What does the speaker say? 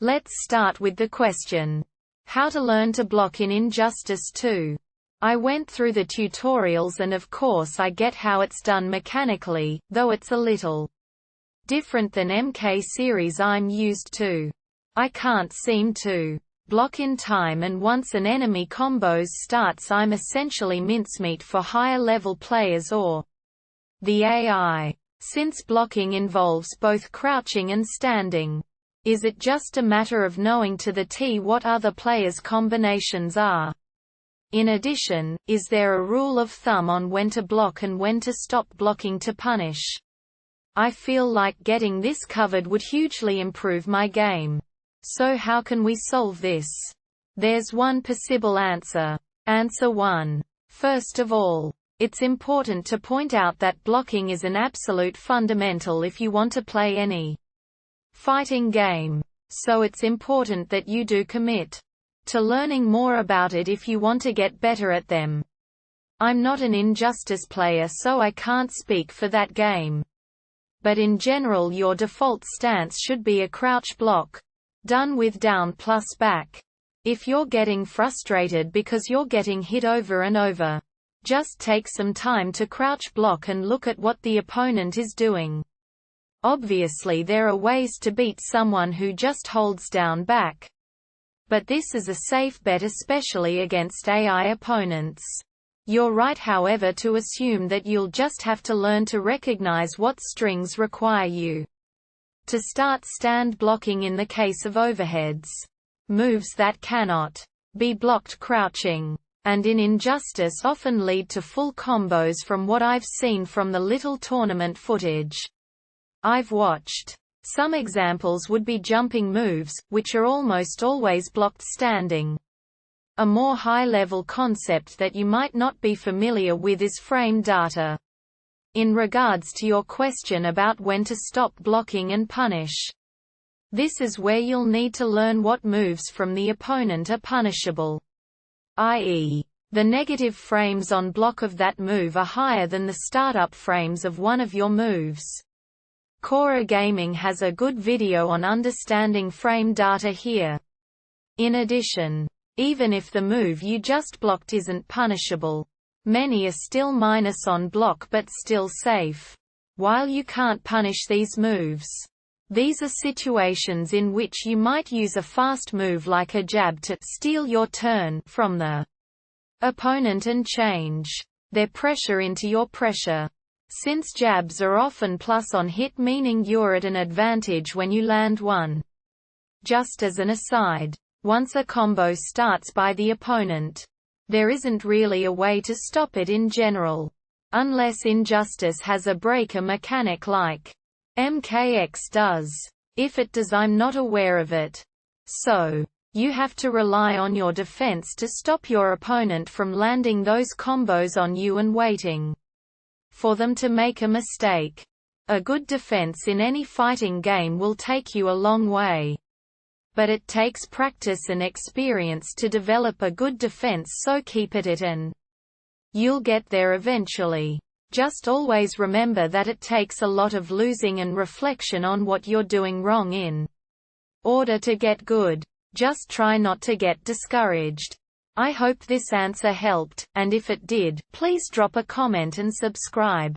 Let's start with the question. How to learn to block in Injustice 2. I went through the tutorials and of course I get how it's done mechanically, though it's a little different than MK series I'm used to. I can't seem to block in time, and once an enemy combos starts I'm essentially mincemeat for higher level players or the AI. Since blocking involves both crouching and standing, is it just a matter of knowing to the T what other players' combinations are? In addition, is there a rule of thumb on when to block and when to stop blocking to punish? I feel like getting this covered would hugely improve my game. So how can we solve this? There's one possible answer. Answer 1. First of all, it's important to point out that blocking is an absolute fundamental if you want to play any fighting game. So it's important that you do commit to learning more about it if you want to get better at them. I'm not an Injustice player so I can't speak for that game. But in general your default stance should be a crouch block, done with down plus back. If you're getting frustrated because you're getting hit over and over, just take some time to crouch block and look at what the opponent is doing. Obviously there are ways to beat someone who just holds down back. But this is a safe bet, especially against AI opponents. You're right however to assume that you'll just have to learn to recognize what strings require you to start stand blocking in the case of overheads. Moves that cannot be blocked crouching, and in Injustice often lead to full combos from what I've seen from the little tournament footage I've watched. Some examples would be jumping moves, which are almost always blocked standing. A more high-level concept that you might not be familiar with is frame data. In regards to your question about when to stop blocking and punish, this is where you'll need to learn what moves from the opponent are punishable. I.e., the negative frames on block of that move are higher than the startup frames of one of your moves. Cora Gaming has a good video on understanding frame data here. In addition, even if the move you just blocked isn't punishable, many are still minus on block but still safe. While you can't punish these moves, these are situations in which you might use a fast move like a jab to steal your turn from the opponent and change their pressure into your pressure. Since jabs are often plus on hit, meaning you're at an advantage when you land one. Just as an aside, once a combo starts by the opponent, there isn't really a way to stop it in general. Unless Injustice has a breaker mechanic like MKX does. If it does, I'm not aware of it. So, you have to rely on your defense to stop your opponent from landing those combos on you and waiting for them to make a mistake. A good defense in any fighting game will take you a long way. But it takes practice and experience to develop a good defense, so keep at it and you'll get there eventually. Just always remember that it takes a lot of losing and reflection on what you're doing wrong in order to get good. Just try not to get discouraged. I hope this answer helped, and if it did, please drop a comment and subscribe.